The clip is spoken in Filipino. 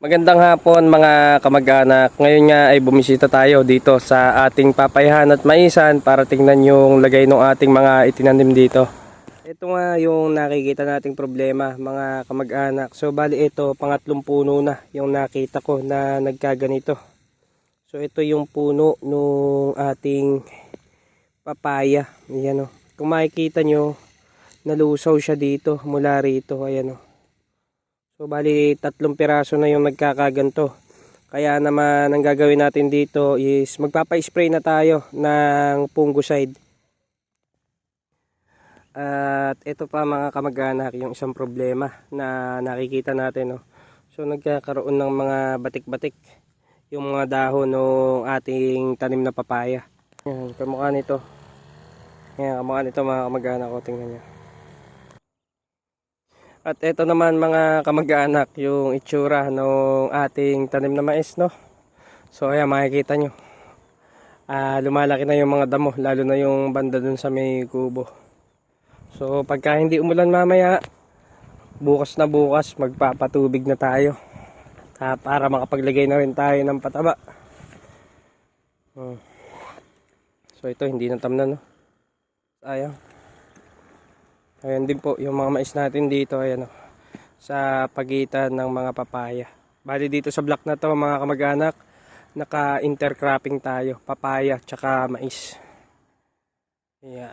Magandang hapon mga kamag-anak. Ngayon nga ay bumisita tayo dito sa ating papayahan at maisan para tingnan yung lagay ng ating mga itinanim dito. Ito nga yung nakikita nating problema mga kamag-anak. So bali ito pangatlong puno na yung nakita ko na nagkaganito. So ito yung puno nung ating papaya. Ayan o. Kung makikita nyo, nalusaw siya dito mula rito. Ayan o. So bali 3 piraso na yung nagkakaganto. Kaya naman ang gagawin natin dito is magpapa-spray na tayo ng fungicide. At ito pa mga kamag-anak yung isang problema na nakikita natin. No? So nagkakaroon ng mga batik-batik yung mga dahon ng ating tanim na papaya. Yan, kamukha nito. Yan, kamukha nito mga kamag-anak ko. Tingnan nyo. At ito naman mga kamag-anak yung itsura ng ating tanim na mais, no? So ayan, makikita nyo. Lumalaki na yung mga damo, lalo na yung banda dun sa may kubo. So pagka hindi umulan mamaya, bukas na bukas magpapatubig na tayo. Para makapaglagay na rin tayo ng pataba. So ito hindi na tamnan, no? Sayang. Ayan din po yung mga mais natin dito, ayan o, sa pagitan ng mga papaya. Bali dito sa block na to mga kamag-anak, naka-intercropping tayo, papaya tsaka mais. Ayan.